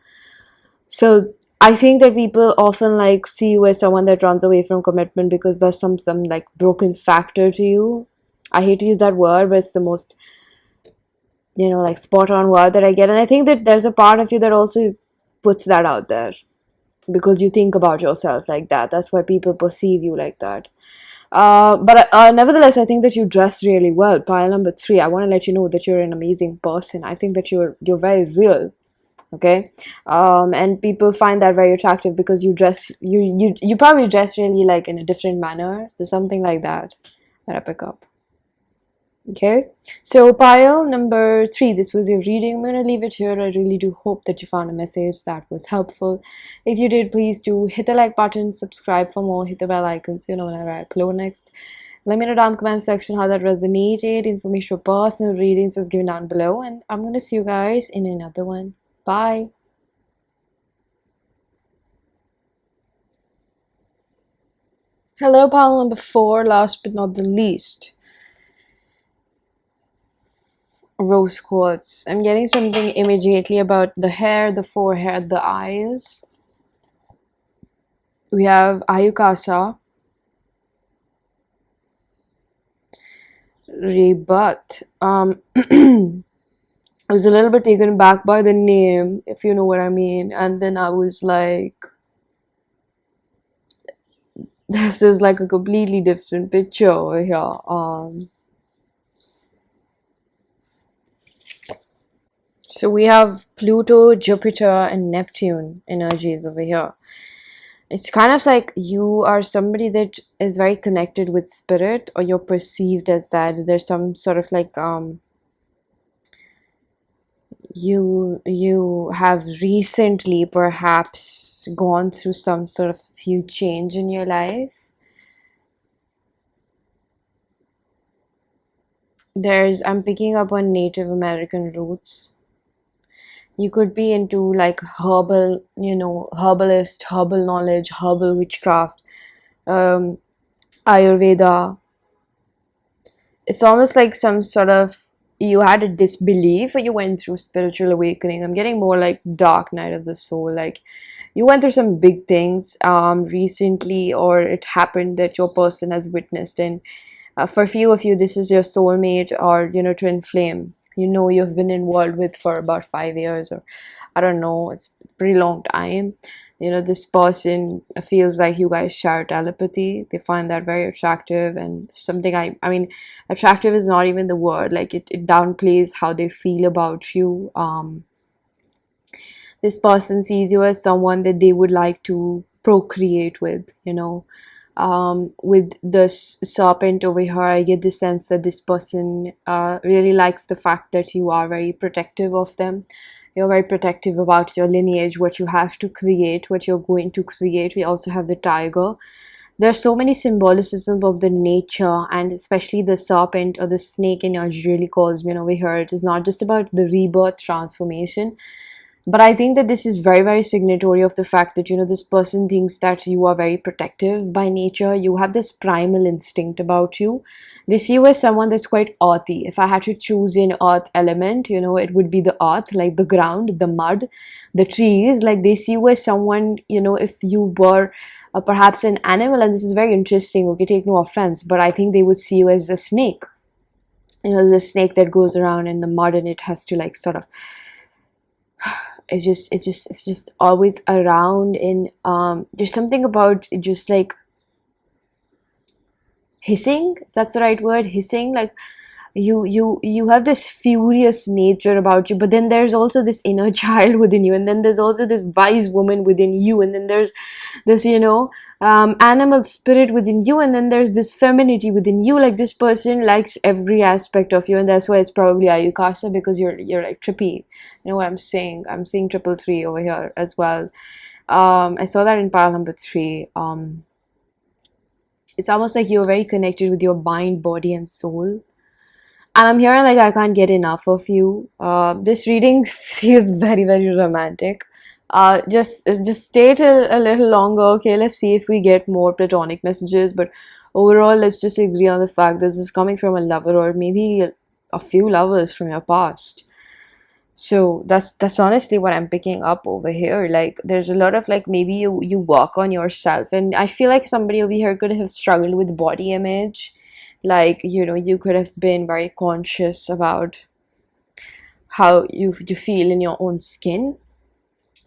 So I think that people often like see you as someone that runs away from commitment because there's some like broken factor to you. I hate to use that word, but it's the most, you know, like spot on word that I get. And I think that there's a part of you that also puts that out there because you think about yourself like that. That's why people perceive you like that. But nevertheless, I think that you dress really well. Pile number 3, I want to let you know that you're an amazing person. I think that you're very real, okay? And people find that very attractive because you probably dress really like in a different manner. So something like that I pick up. Okay, so pile number 3, this was your reading. I'm gonna leave it here. I really do hope that you found a message that was helpful. If you did, please do hit the like button, subscribe for more, hit the bell icon so you know whenever I upload next. Let me know down in the comment section how that resonated. Information for personal readings is given down below, and I'm gonna see you guys in another one. Bye. Hello, pile number 4, last but not the least. Rose quartz. I'm getting something immediately about the hair, the forehead, the eyes. We have Ayukasa, Rebut. I was a little bit taken back by the name, if you know what I mean. And then I was like, this is like a completely different picture over here. So we have Pluto, Jupiter, and Neptune energies over here. It's kind of like you are somebody that is very connected with spirit, or you're perceived as that. There's some sort of like you have recently perhaps gone through some sort of few change in your life. I'm picking up on Native American roots. You could be into like herbal, herbalist, herbal knowledge, herbal witchcraft, um, Ayurveda. It's almost like some sort of, you had a disbelief or you went through spiritual awakening. I'm getting more like dark night of the soul. Like you went through some big things recently, or it happened that your person has witnessed. And for a few of you, this is your soulmate or twin flame. You've been involved with for about 5 years, or I don't know, it's a pretty long time. This person feels like you guys share telepathy. They find that very attractive, and something I mean, attractive is not even the word. Like it downplays how they feel about you. This person sees you as someone that they would like to procreate with, with this serpent over here, I get the sense that this person really likes the fact that you are very protective of them. You're very protective about your lineage, what you have to create, what you're going to create. We also have the tiger. There's so many symbolicism of the nature, and especially the serpent or the snake energy really calls me over here. It is not just about the rebirth transformation, but I think that this is very, very signatory of the fact that, this person thinks that you are very protective by nature. You have this primal instinct about you. They see you as someone that's quite earthy. If I had to choose an earth element, it would be the earth, like the ground, the mud, the trees. Like they see you as someone, if you were perhaps an animal, and this is very interesting, okay, take no offense, but I think they would see you as a snake. The snake that goes around in the mud and it has to like sort of, it's just always around. And there's something about just like hissing, if that's the right word, hissing. Like you have this furious nature about you, but then there's also this inner child within you, and then there's also this wise woman within you, and then there's this animal spirit within you, and then there's this femininity within you. Like this person likes every aspect of you, and that's why it's probably Ayukasa, because you're like trippy. You know what I'm saying? I'm seeing 333 over here as well. I saw that in pile number 3. It's almost like you're very connected with your mind, body, and soul. And I'm hearing like I can't get enough of you. This reading feels very, very romantic. Just stay till a little longer, okay? Let's see if we get more platonic messages. But overall, let's just agree on the fact this is coming from a lover, or maybe a few lovers from your past. So that's honestly what I'm picking up over here. Like there's a lot of like, maybe you work on yourself, and I feel like somebody over here could have struggled with body image. Like you could have been very conscious about how you feel in your own skin.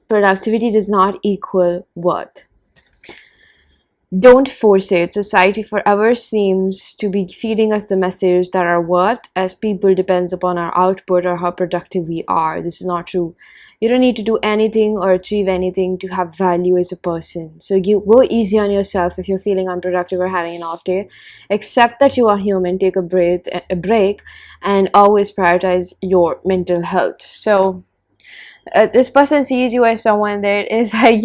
Productivity does not equal worth. Don't force it. Society forever seems to be feeding us the message that our worth as people depends upon our output or how productive we are. This is not true. You don't need to do anything or achieve anything to have value as a person. So you go easy on yourself if you're feeling unproductive or having an off day. Accept that you are human. Take a break, and always prioritize your mental health. So this person sees you as someone that is like,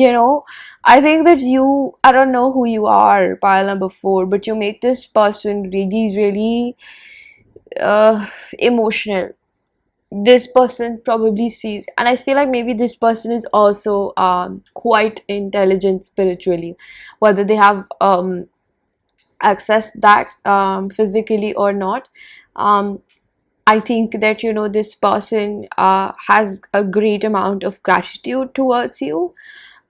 I think that I don't know who you are, pile number 4, but you make this person really, really emotional. This person probably sees, and I feel like maybe this person is also quite intelligent spiritually, whether they have access that physically or not. um, I think that, you know, this person has a great amount of gratitude towards you,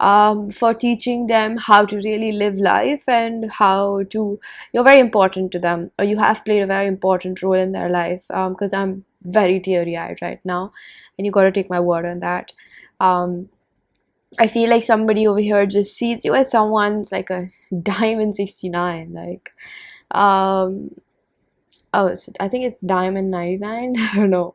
for teaching them how to really live life, and how to, you're very important to them, or you have played a very important role in their life. Because I'm very teary-eyed right now, and you got to take my word on that. um, I feel like somebody over here just sees you as someone's like a diamond 69, like, um I think it's diamond 99. I don't know.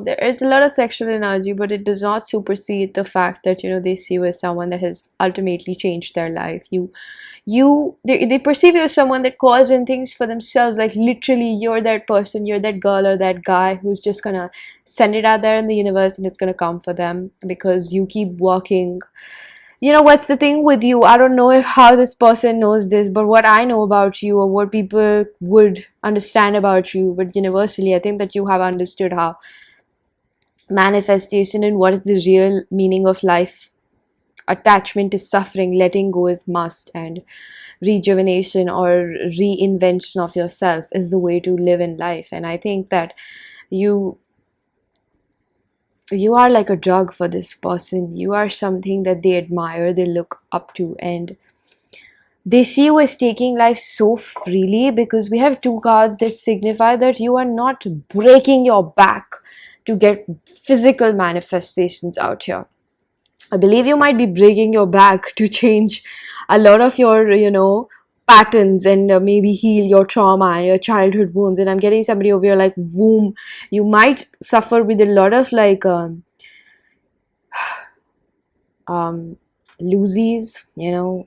There is a lot of sexual energy, but it does not supersede the fact that, you know, they see you as someone that has ultimately changed their life. They perceive you as someone that calls in things for themselves. Like, literally, you're that person, you're that girl or that guy who's just gonna send it out there in the universe, and it's gonna come for them because you keep working. You know what's the thing with you? I don't know if how this person knows this, but what I know about you, or what people would understand about you, but universally, I think that you have understood how manifestation and what is the real meaning of life. Attachment is suffering, letting go is must, and rejuvenation or reinvention of yourself is the way to live in life. And I think that you you are like a drug for this person. You are something that they admire, they look up to, and they see you as taking life so freely, because we have two cards that signify that you are not breaking your back to get physical manifestations out here. I believe you might be breaking your back to change a lot of your, you know, patterns, and maybe heal your trauma and your childhood wounds. And I'm getting somebody over here like womb. You might suffer with a lot of like um, loosies, you know.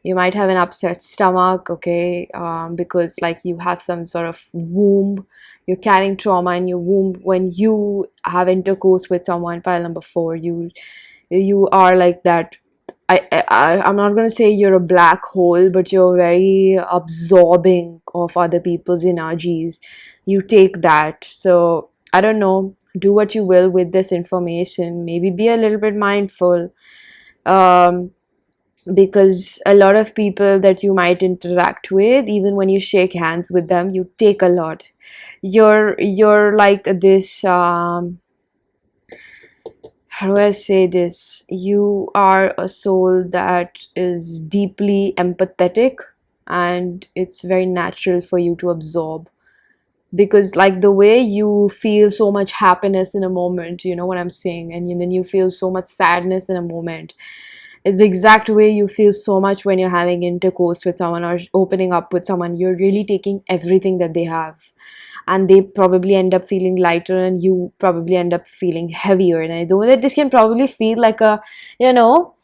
You might have an upset stomach, okay, because like you have some sort of womb, you're carrying trauma in your womb when you have intercourse with someone. Pile number 4, you are like that. I'm not going to say you're a black hole, but you're very absorbing of other people's energies. You take that. So I don't know, do what you will with this information. Maybe be a little bit mindful, um, because a lot of people that you might interact with, even when you shake hands with them, you take a lot. You're like this, how do I say this? You are a soul that is deeply empathetic, and it's very natural for you to absorb, because like the way you feel so much happiness in a moment, you know what I'm saying, and then you feel so much sadness in a moment, is the exact way you feel so much when you're having intercourse with someone or opening up with someone. You're really taking everything that they have, and they probably end up feeling lighter, and you probably end up feeling heavier. And I know that this can probably feel like a, you know,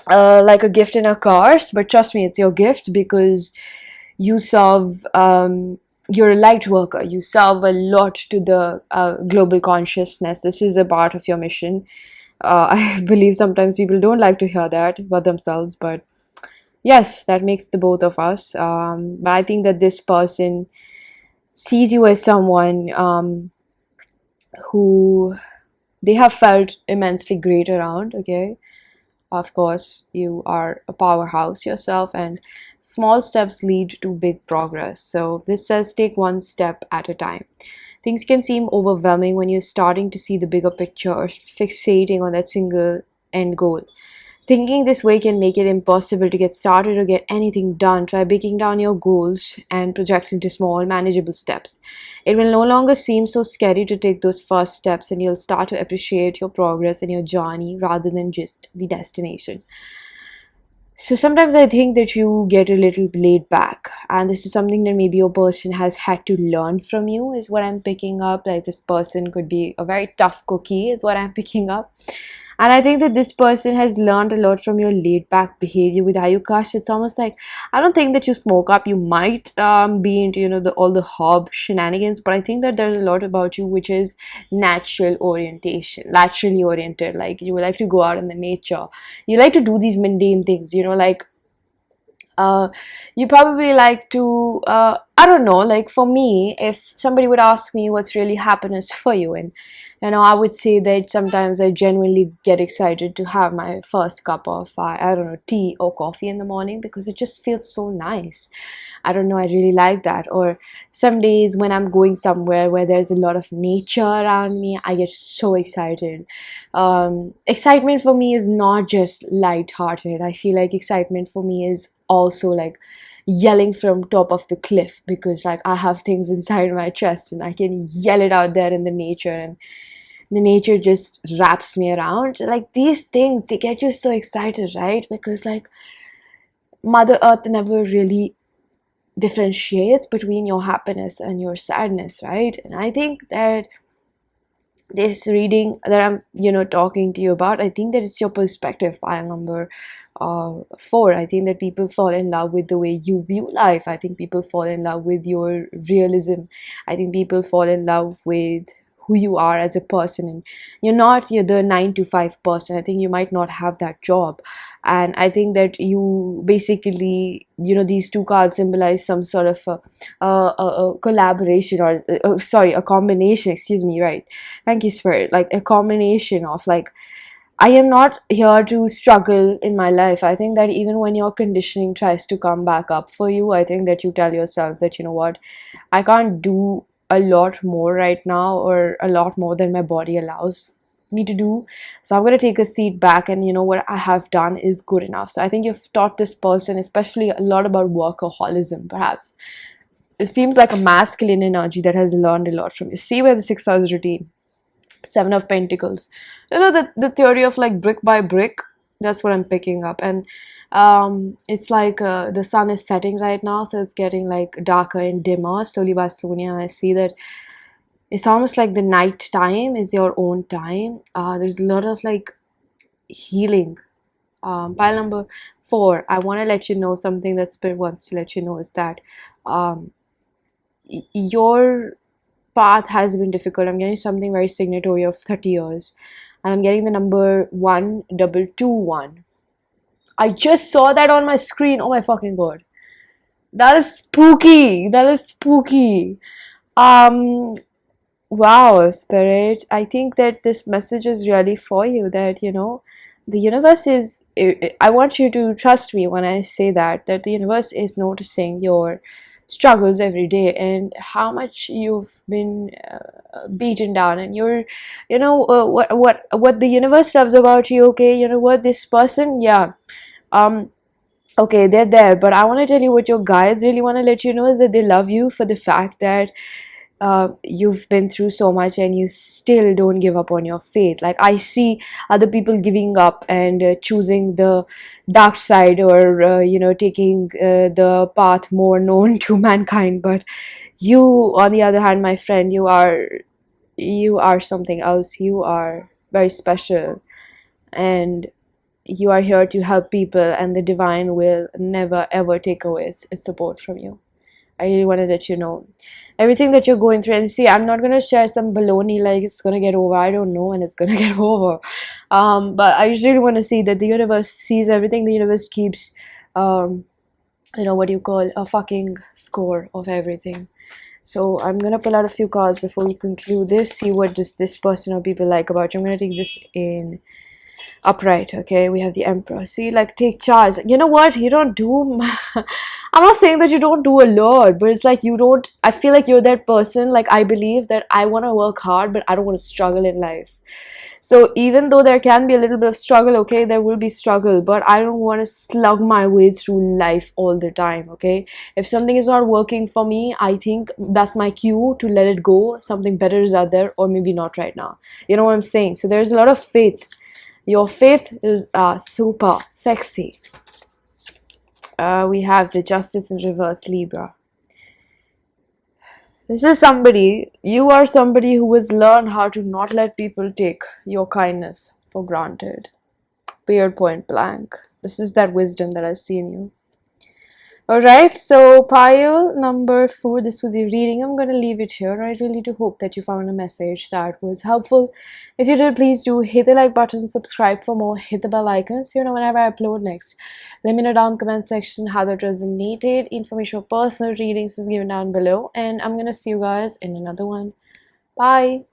like a gift and a curse, but trust me, it's your gift, because you serve, you're a light worker, you serve a lot to the global consciousness. This is a part of your mission. I believe sometimes people don't like to hear that about themselves, but yes, that makes the both of us. But I think that this person sees you as someone, who they have felt immensely great around, okay? Of course, you are a powerhouse yourself, and small steps lead to big progress. So this says take one step at a time. Things can seem overwhelming when you're starting to see the bigger picture or fixating on that single end goal. Thinking this way can make it impossible to get started or get anything done. Try breaking down your goals and projects into small, manageable steps. It will no longer seem so scary to take those first steps, and you'll start to appreciate your progress and your journey rather than just the destination. So sometimes I think that you get a little laid back, and this is something that maybe your person has had to learn from you, is what I'm picking up. Like, this person could be a very tough cookie, is what I'm picking up. And I think that this person has learned a lot from your laid back behavior with Ayukash. It's almost like, I don't think that you smoke up. You might be into, you know, all the herb shenanigans, but I think that there's a lot about you which is naturally oriented. Like, you would like to go out in the nature. You like to do these mundane things, you know, like You probably like to, I don't know, like for me, if somebody would ask me what's really happiness for you, and I would say that sometimes I genuinely get excited to have my first cup of, I don't know, tea or coffee in the morning, because it just feels so nice. I don't know, I really like that. Or some days when I'm going somewhere where there's a lot of nature around me, I get so excited. Excitement for me is not just light-hearted. I feel like excitement for me is also like yelling from top of the cliff, because like I have things inside my chest and I can yell it out there in the nature, and the nature just wraps me around. Like these things, they get you so excited, right? Because like Mother Earth never really differentiates between your happiness and your sadness, right? And I think that this reading that I'm talking to you about, I think that it's your perspective, pile number 4. I think that people fall in love with the way you view life. I think people fall in love with your realism. I think people fall in love with who you are as a person, and you're the 9 to 5 person. I think you might not have that job, and I think that you basically, these two cards symbolize some sort of a collaboration, or sorry, a combination, excuse me, right? Thank you, Spirit. Like a combination of like, I am not here to struggle in my life. I think that even when your conditioning tries to come back up for you, I think that you tell yourself that, you know what, I can't do a lot more right now, or a lot more than my body allows me to do. So I'm going to take a seat back, and what I have done is good enough. So I think you've taught this person especially a lot about workaholism, perhaps. It seems like a masculine energy that has learned a lot from you. See where the 6 hours routine, 7 of Pentacles. The theory of like brick by brick, that's what I'm picking up. And it's like the sun is setting right now, so it's getting like darker and dimmer slowly by slowly. And I see that it's almost like the night time is your own time. There's a lot of like healing. Pile number 4, I want to let you know something that Spirit wants to let you know, is that your path has been difficult. I'm getting something very signatory of 30 years, and I'm getting the number 1221. I just saw that on my screen. Oh my fucking god, that is spooky. That is spooky. Wow, Spirit, I think that this message is really for you, that the universe is, I want you to trust me when I say that the universe is noticing your struggles every day, and how much you've been beaten down, and you're what the universe loves about you. Okay, you know what, this person, yeah, okay, they're there, but I want to tell you what your guides really want to let you know is that they love you for the fact that you've been through so much and you still don't give up on your faith. Like I see other people giving up and choosing the dark side, or taking the path more known to mankind, but you, on the other hand, my friend, you are something else. You are very special, and you are here to help people, and the divine will never ever take away its support from you. I really want to let you know everything that you're going through. And see, I'm not going to share some baloney like it's going to get over. I don't know when it's going to get over. But I just really want to see that the universe sees everything. The universe keeps, what do you call, a fucking score of everything. So I'm going to pull out a few cards before we conclude this. See what does this person or people like about you. I'm going to take this in upright. Okay, we have the Emperor. See, like, take charge. You know what, you don't do I'm not saying that you don't do a lot, but it's like you don't, I feel like you're that person. Like, I believe that I want to work hard, but I don't want to struggle in life. So even though there can be a little bit of struggle, okay, there will be struggle, but I don't want to slug my way through life all the time. Okay, if something is not working for me, I think that's my cue to let it go. Something better is out there, or maybe not right now. You know what I'm saying? So there's a lot of faith. Your faith is super sexy. We have the Justice in reverse, Libra. This is somebody, you are somebody who has learned how to not let people take your kindness for granted. Period, point blank. This is that wisdom that I see in you. Alright, so pile number 4, this was your reading. I'm gonna leave it here. I really do hope that you found a message that was helpful. If you did, please do hit the like button, subscribe for more, hit the bell icon so you know whenever I upload next. Let me know down in the comment section how that resonated. Information for personal readings is given down below, and I'm gonna see you guys in another one. Bye.